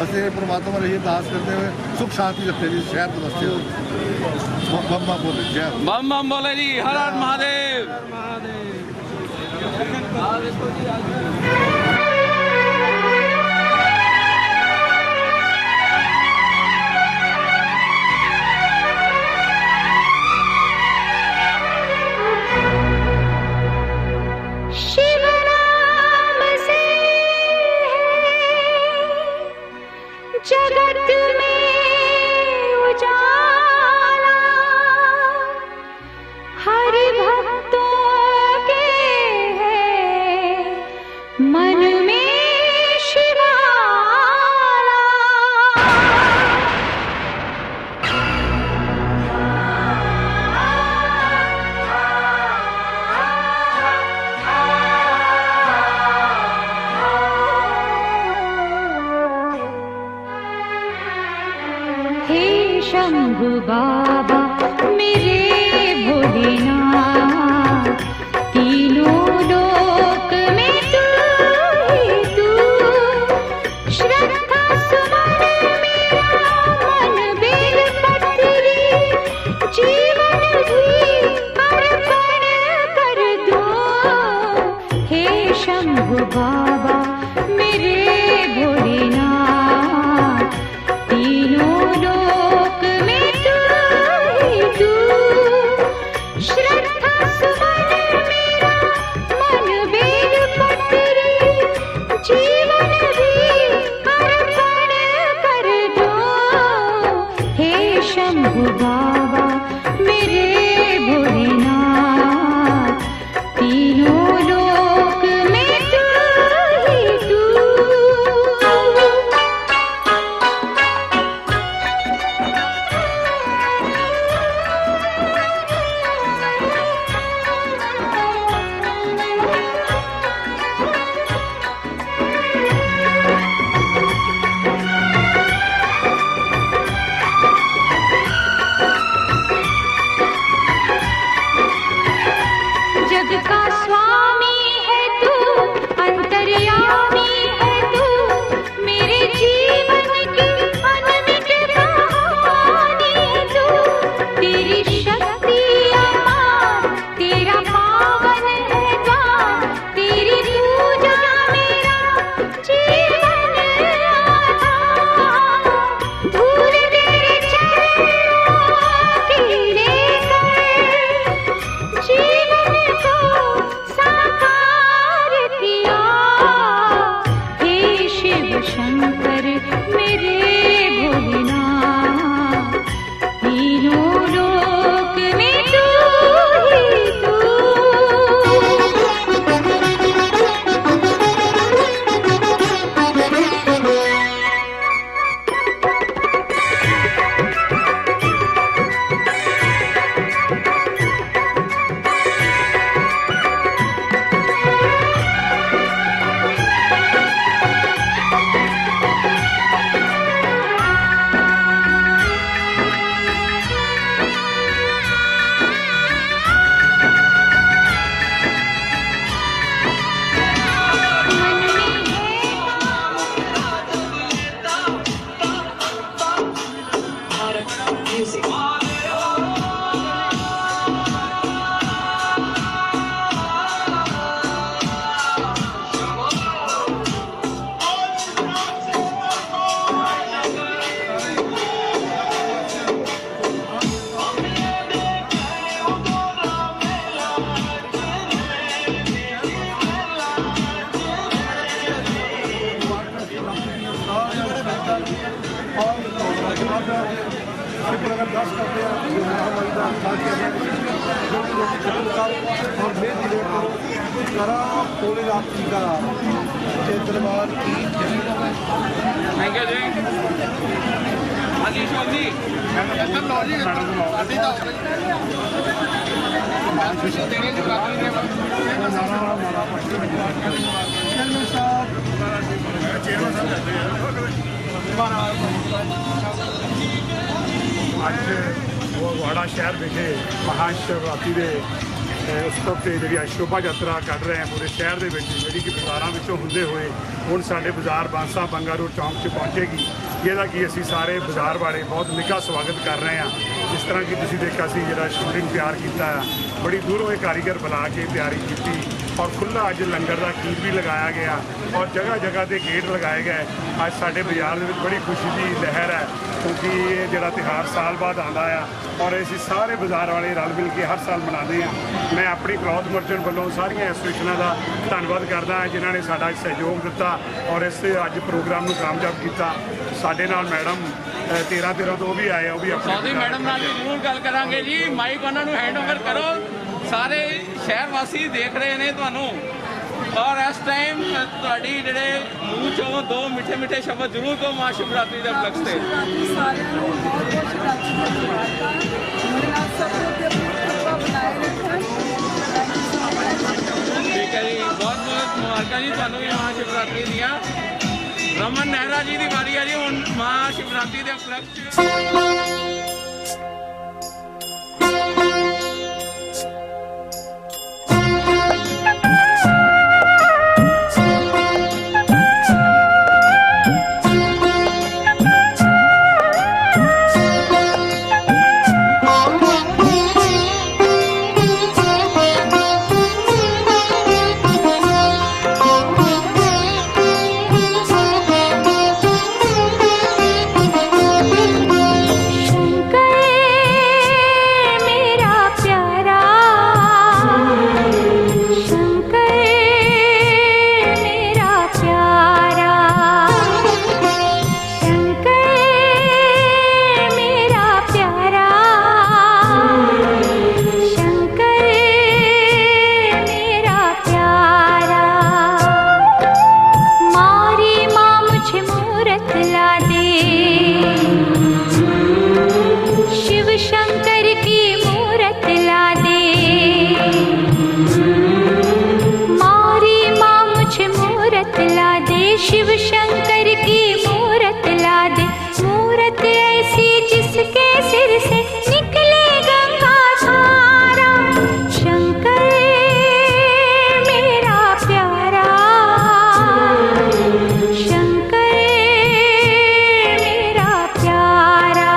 Speaker 2: ਅਸੀਂ ਪਰਮਾਤਮਾ ਨੂੰ ਇਹ ਅਰਦਾਸ ਕਰਦੇ ਹੋਏ ਸੁਖ ਸ਼ਾਂਤੀ ਰੱਖੇ ਜੀ ਸ਼ਹਿਰ ਦੇ ਵਾਸਤੇ। ਬੰਮਾ ਬੋਲੇ ਜੈ
Speaker 3: बम बम बोले जी हर हर महादेव।
Speaker 7: शिव नाम से जगत में उजाला, हर भक्तों के है मन में शिवाला। हे शंभु बाबा मेरे भोलेनाथ, तीनों लोक में तू ही तू। श्रद्धा सुमन मेरा मन बेल पत्री, जीवन भी अर्पण कर दो। हे शंभु बाबा मेरे भोलेनाथ, तीनों लोक में तू ही तू। श्रद्धा सुमन मेरा मन बेल पत्री, जीवन भी अर्पण कर दो। हे शंभु बाबा मेरे भोलेनाथ, तीनों लोक में तू ही
Speaker 2: अगर 10 करते हैं तो महामारी का इलाज कर रहे हैं और मेरे जिले को करा पूरे रात का दरबार की
Speaker 3: थैंक यू जी। हाँ जी शोभ जी
Speaker 8: ਅੱਜ ਫਗਵਾੜਾ ਸ਼ਹਿਰ ਵਿਖੇ ਮਹਾਸ਼ਿਵਰਾਤਰੀ ਦੇ ਉਤਸਵ ਤੇ ਜਿਹੜੀ ਸ਼ੋਭਾ ਯਾਤਰਾ ਕੱਢ ਰਹੇ ਹਾਂ ਪੂਰੇ ਸ਼ਹਿਰ ਦੇ ਵਿੱਚ, ਜਿਹੜੀ ਕਿ ਬਾਜ਼ਾਰਾਂ ਵਿੱਚੋਂ ਹੁੰਦੇ ਹੋਏ ਹੁਣ ਸਾਡੇ ਬਾਜ਼ਾਰ ਬਾਂਸਾ ਬੰਗਾ ਰੋਡ ਚੌਂਕ 'ਚ ਪਹੁੰਚੇਗੀ, ਜਿਹਦਾ ਕਿ ਅਸੀਂ ਸਾਰੇ ਬਾਜ਼ਾਰ ਵਾਲੇ ਬਹੁਤ ਨਿੱਘਾ ਸਵਾਗਤ ਕਰ ਰਹੇ ਹਾਂ। ਜਿਸ ਤਰ੍ਹਾਂ ਕਿ ਤੁਸੀਂ ਦੇਖਿਆ ਸੀ ਜਿਹੜਾ ਸ਼ਿਵਲਿੰਗ ਤਿਆਰ ਕੀਤਾ ਆ, ਬੜੀ ਦੂਰੋਂ ਇਹ ਕਾਰੀਗਰ ਬੁਲਾ ਕੇ ਤਿਆਰੀ ਕੀਤੀ ਔਰ ਖੁੱਲ੍ਹਾ ਅੱਜ ਲੰਗਰ ਦਾ ਖੀਰ ਵੀ ਲਗਾਇਆ ਗਿਆ ਔਰ ਜਗ੍ਹਾ ਜਗ੍ਹਾ 'ਤੇ ਗੇਟ ਲਗਾਏ ਗਏ। ਅੱਜ ਸਾਡੇ ਬਾਜ਼ਾਰ ਦੇ ਵਿੱਚ ਬੜੀ ਖੁਸ਼ੀ ਦੀ ਲਹਿਰ ਹੈ, ਕਿਉਂਕਿ ਇਹ ਜਿਹੜਾ ਤਿਉਹਾਰ ਸਾਲ ਬਾਅਦ ਆਉਂਦਾ ਆ ਔਰ ਅਸੀਂ ਸਾਰੇ ਬਾਜ਼ਾਰ ਵਾਲੇ ਰਲ ਮਿਲ ਕੇ ਹਰ ਸਾਲ ਮਨਾਉਂਦੇ ਹਾਂ। ਮੈਂ ਆਪਣੀ ਕਲੌਥ ਮਰਚੈਂਟ ਵੱਲੋਂ ਸਾਰੀਆਂ ਐਸੋਸੀਏਸ਼ਨਾਂ ਦਾ ਧੰਨਵਾਦ ਕਰਦਾ ਹਾਂ ਜਿਨ੍ਹਾਂ ਨੇ ਸਾਡਾ ਸਹਿਯੋਗ ਦਿੱਤਾ ਔਰ ਇਸ ਅੱਜ ਪ੍ਰੋਗਰਾਮ ਨੂੰ ਕਾਮਯਾਬ ਕੀਤਾ। ਸਾਡੇ ਨਾਲ ਮੈਡਮ 13 ਤੋਂ ਵੀ ਆਏ ਆ, ਉਹ ਵੀ
Speaker 9: ਚੌਧਰੀ ਮੈਡਮ ਨਾਲ ਵੀ ਜ਼ਰੂਰ ਗੱਲ ਕਰਾਂਗੇ ਜੀ। ਮਾਈਕ ਉਹਨਾਂ ਨੂੰ ਹੈਂਡਓਵਰ ਕਰੋ। ਸਾਰੇ ਸ਼ਹਿਰ ਵਾਸੀ ਦੇਖ ਰਹੇ ਨੇ ਤੁਹਾਨੂੰ ਔਰ ਇਸ ਟਾਈਮ ਤੁਹਾਡੀ ਜਿਹੜੇ ਮੂੰਹ ਚੋਂ ਦੋ ਮਿੱਠੇ ਮਿੱਠੇ ਸ਼ਬਦ ਜ਼ਰੂਰ ਕਹੋ ਮਹਾਂ ਸ਼ਿਵਰਾਤਰੀ ਦੇ ਉਪਲਕਸ਼ ਤੇ।
Speaker 10: ਸਾਰਿਆਂ ਨੂੰ ਬਹੁਤ ਬਹੁਤ ਸ਼ਿਵਰਾਤਰੀ ਦੀਆਂ ਮੁਬਾਰਕਾਂ। ਮੇਰੇ ਆਪ ਸਭ ਨੂੰ ਤੇ ਆਪਣਾ ਬਣਾਏ ਰੱਖਣ।
Speaker 9: ਠੀਕ ਹੈ ਜੀ, ਬਹੁਤ ਬਹੁਤ ਮੁਬਾਰਕਾਂ ਜੀ ਤੁਹਾਨੂੰ ਵੀ ਮਹਾਂ ਸ਼ਿਵਰਾਤਰੀ ਦੀਆਂ। ਰਮਨ ਨਹਿਰਾ ਜੀ ਦੀ ਵਾਰੀ ਹੈ ਜੀ ਹੁਣ ਮਹਾਂ ਸ਼ਿਵਰਾਤਰੀ ਦੇ ਉਪਲਕਸ਼ 'ਚ।
Speaker 7: शिव शंकर की मूरत ला दे, मूरत ऐसी जिसके सिर से निकले गंगा धारा। शंकर मेरा प्यारा, शंकर मेरा प्यारा।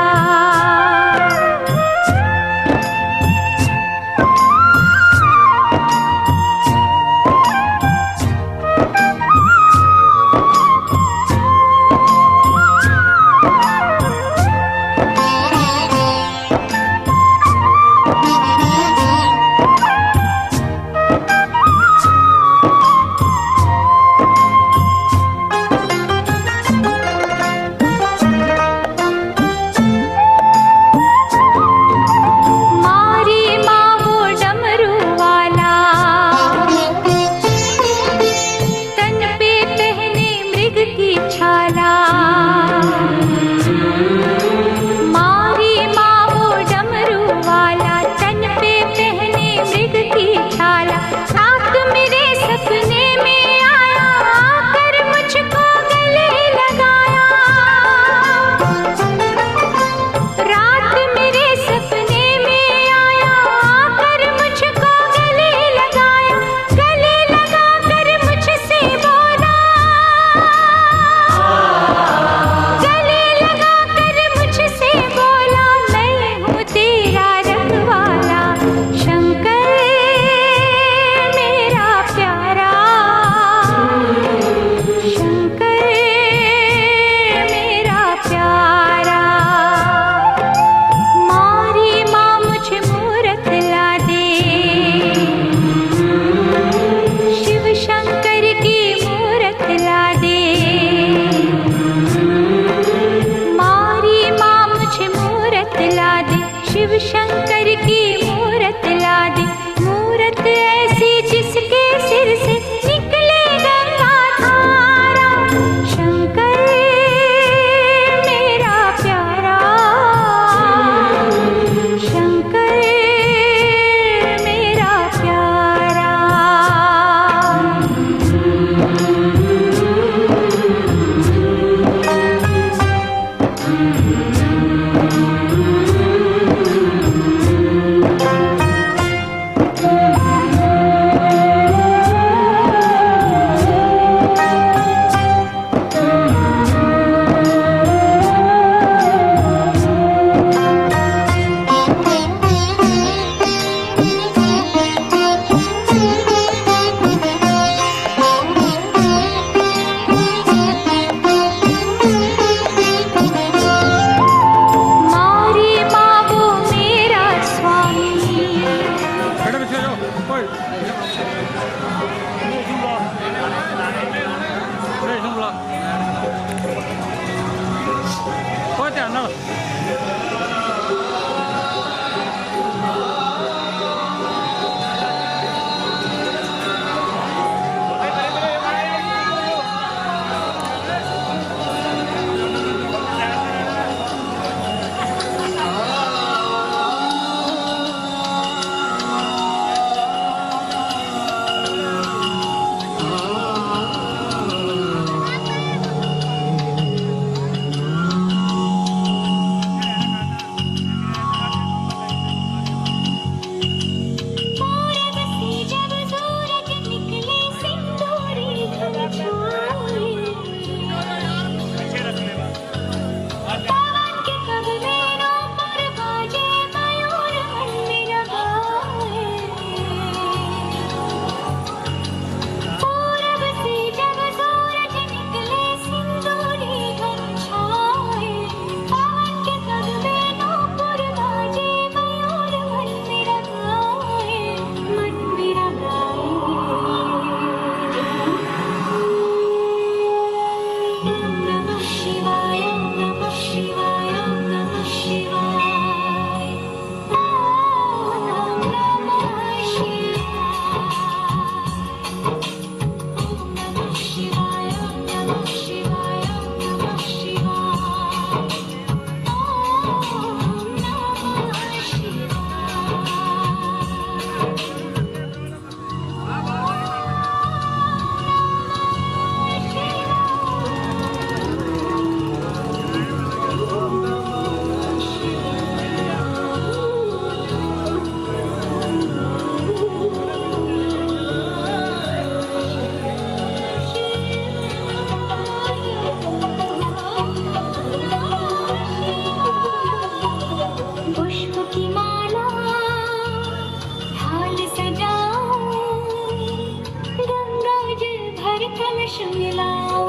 Speaker 7: कर कलश मिलाओ,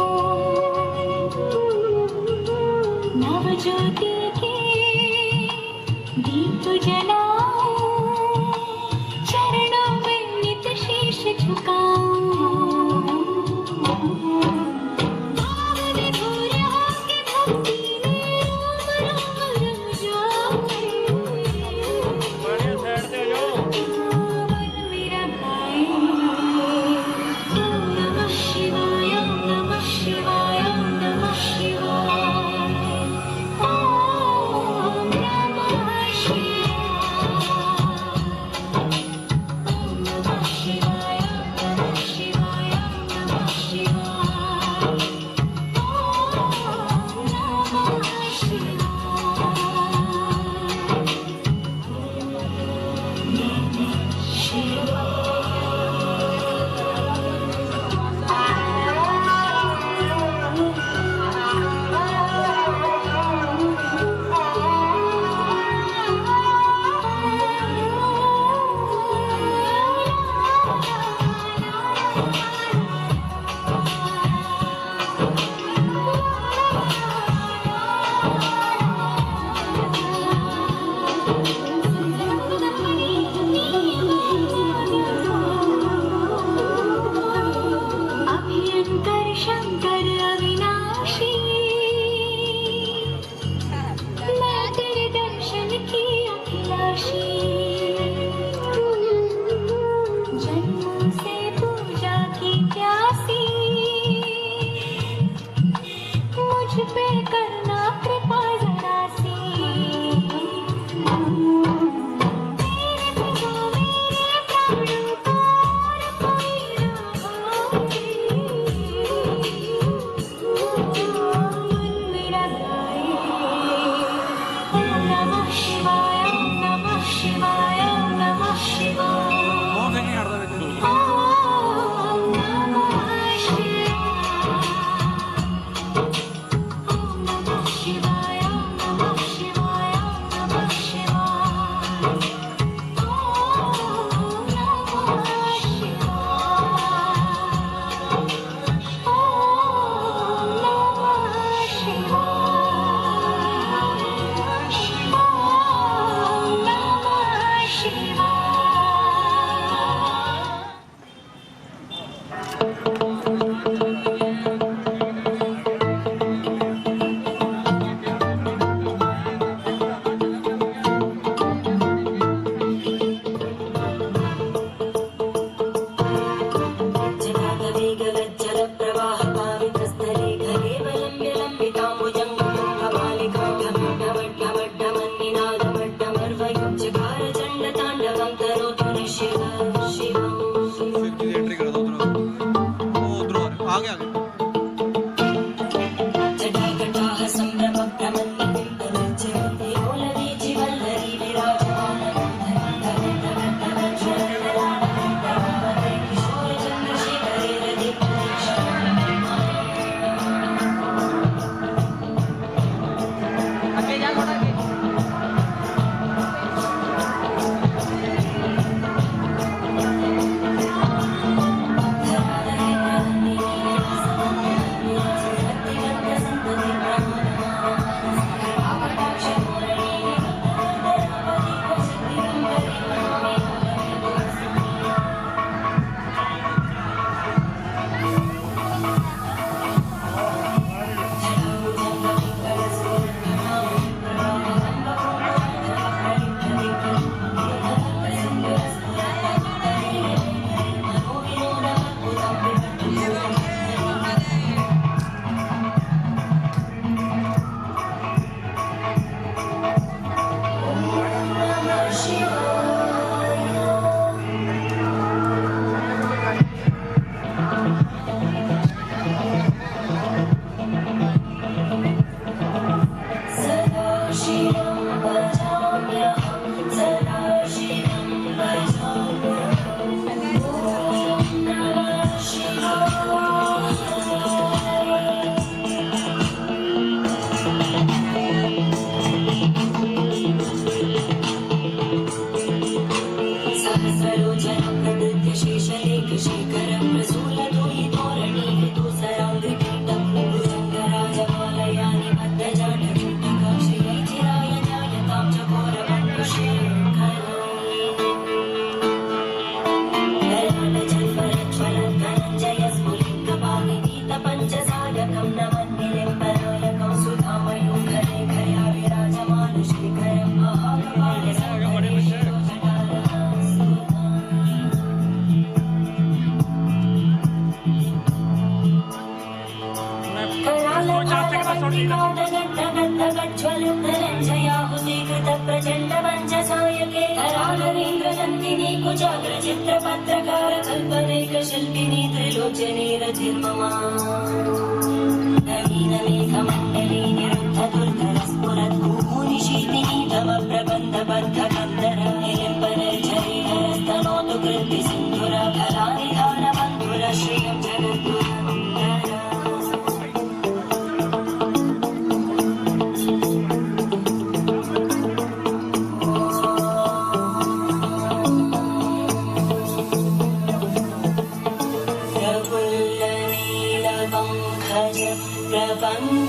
Speaker 7: नव ज्योति के दीप जलाओ, चरणों में नित शीश झुकाओ। भावने भोर होके भक्ति में रोम रोम रम जाओ। मन मेरा गाए ओम नमः शिवाय, ओम नमः शिवाय, ओम नमः शिवाय, ओम नमः शिवाय, ओम नमः शिवाय, ओम नमः शिवाय, ओम नमः अभयंकर शंकर अविनाशी, मैं तेरे दर्शन की अभिलाषी। जन्मों से पूजा की प्यासी, मुझ पे करना कृपा जरा सी। तेरे बिना मेरे प्राणों को और कोई ना भावे। मन मेरा गाए ओम नमः शिवाय, ओम नमः शिवाय, ओम नमः शिवाय, ओम नमः शिवाय, ओम नमः शिवाय, ओम नमः शिवाय, ओम नमः प्रचण्डपञ्चसायके कुचाग्रचित्रपत्रकार कल्पनेकशिल्पिनी त्रिलोचने रथिर्ममा नवीनमेघमण्डली निरुद्धदुर्धरस्फुरद्भूमुनिशीतिनी तव प्रबन्धबद्धकन्दर निलिम्बनर्झरीधरस्तनोतु कृद्धिसिन्धुरा फलानिधानबन्धुर श्रियं जगद्गुरुन्दर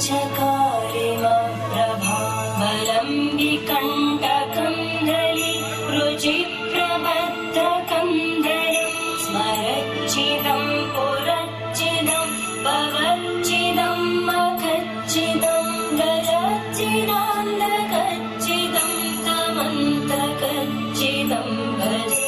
Speaker 7: प्रपञ्चकारिमा प्रभावलम्बिकण्टकन्दली रुचिप्रबद्धकन्दरं स्मरच्चिदं पुरच्चिदं भवच्चिदं मखच्चिदं गजच्चिदान्तकच्चिदं तमन्तकच्चिदं भजे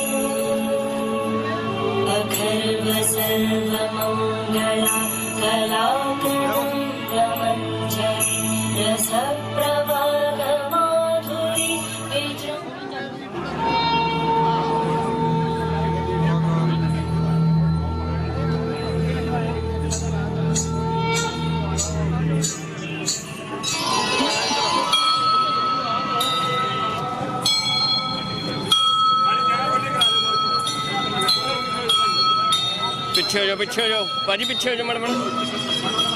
Speaker 7: अखर्वसर्वमङ्गला कलाकरं प्रमञ्जरी रसप्रवाहमाधुरी
Speaker 9: पिछे हो जाओ भाजी पिछे हो जाओ मैडम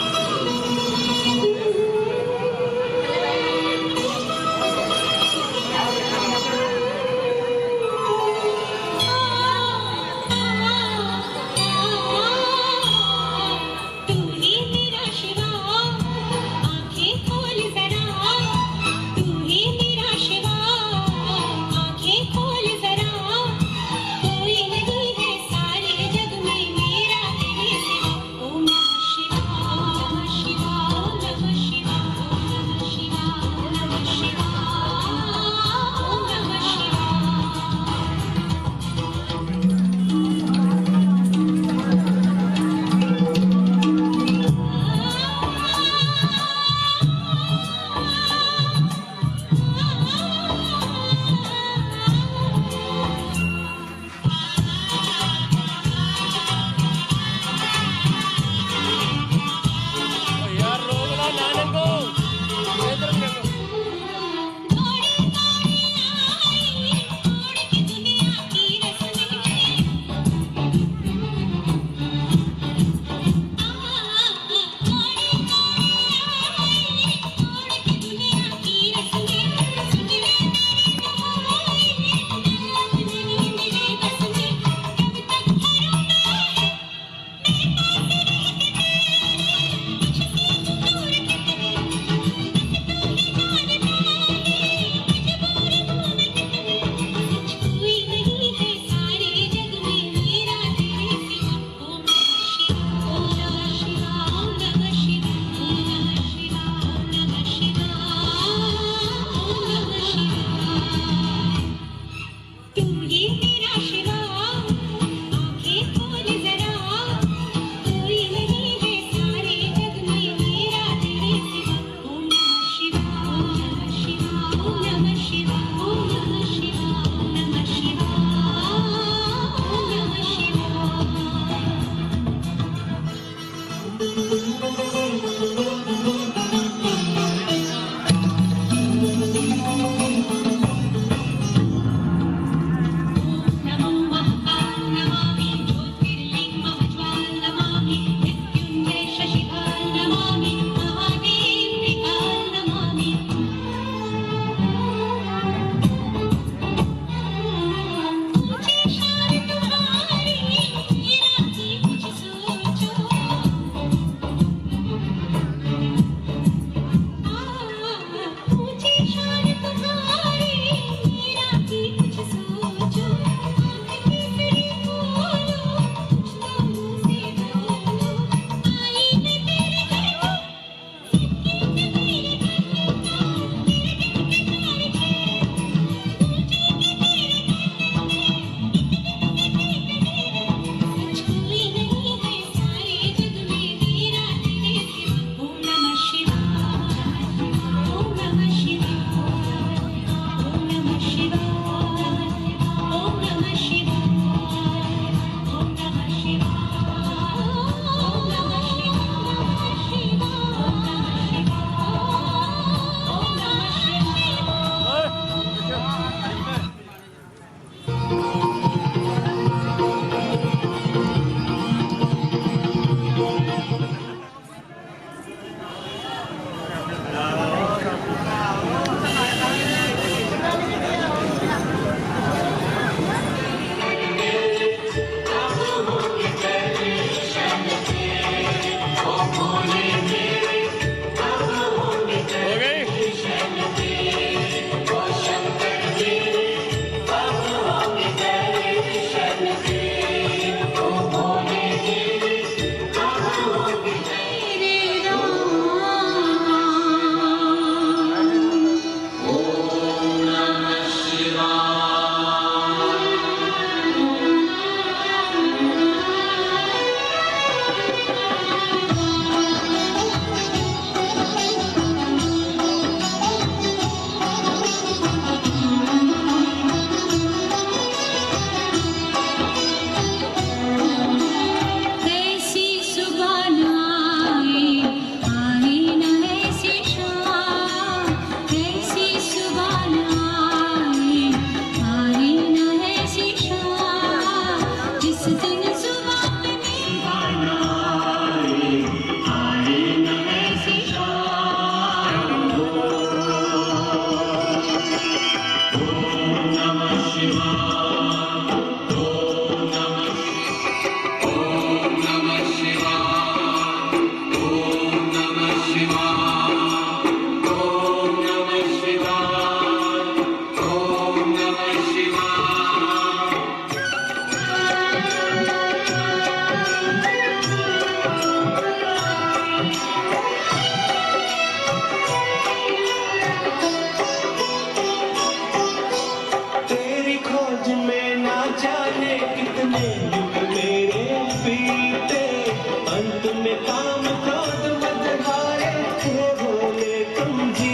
Speaker 1: में काम क्रोध मत हारे, हे भोले तुम जी।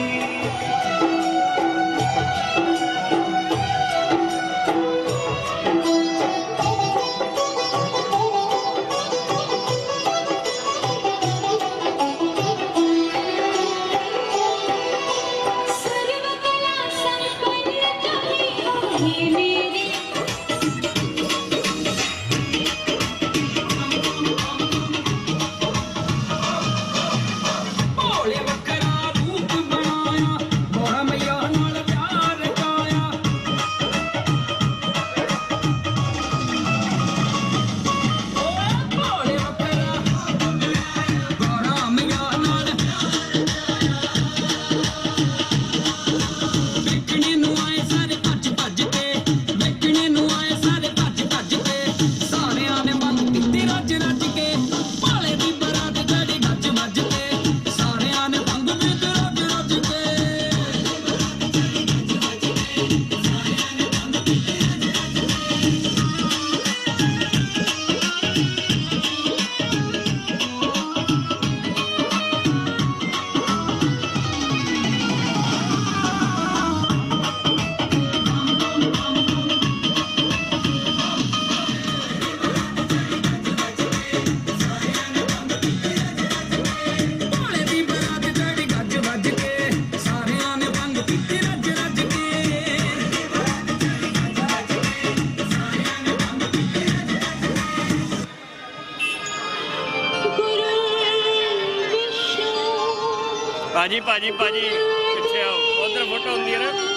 Speaker 7: सर्वकला संपन्न कभी हो हे मेरी।
Speaker 6: ਭੋਲੇ ਵੱਖਰਾ ਰੂਪ ਬਣਾਇਆ, ਮੋਹ ਮਈਆ ਨਾਲ ਪਿਆਰ ਕਾਇਆ। ਭੋਲੇ ਵੱਖਰਾ ਗੋਰਾ ਮਈਆ ਨਾਲ ਵੇਖਣੇ ਨੂੰ ਆਏ ਸਾਰੇ ਭੱਜ ਭੱਜ ਕੇ, ਵੇਖਣੇ ਨੂੰ ਆਏ ਸਾਰੇ ਭੱਜ ਭੱਜ ਕੇ, ਸਾਰਿਆਂ ਨੇ ਮੰਗ ਕੀਤੀ ਰੱਜ ਰੱਜ ਕੇ। ਭੋਲੇ ਦੀ ਬਰਾਤ ਚੜੀ ਗੱਜ ਵੱਜ ਕੇ, ਸਾਰਿਆਂ ਨੇ ਭੰਗ ਪੀਤੀ ਰੱਜ ਰੱਜ ਕੇ। ਭੋਲੇ ਦੀ ਬਰਾਤ ਚੜੀ ਗੱਜ ਵੱਜ ਕੇ, ਸਾਰਿਆਂ ਨੇ ਭੰਗ ਪੀਤੀ ਰੱਜ ਰੱਜ ਕੇ।
Speaker 7: गुरु विष्णु
Speaker 9: ਭਾਜੀ ਭਾਜੀ ਭਾਜੀ ਪਿੱਛੇ ਆਓ, ਉਧਰ ਫੋਟੋ ਹੁੰਦੀ ਹੈ ਨਾ।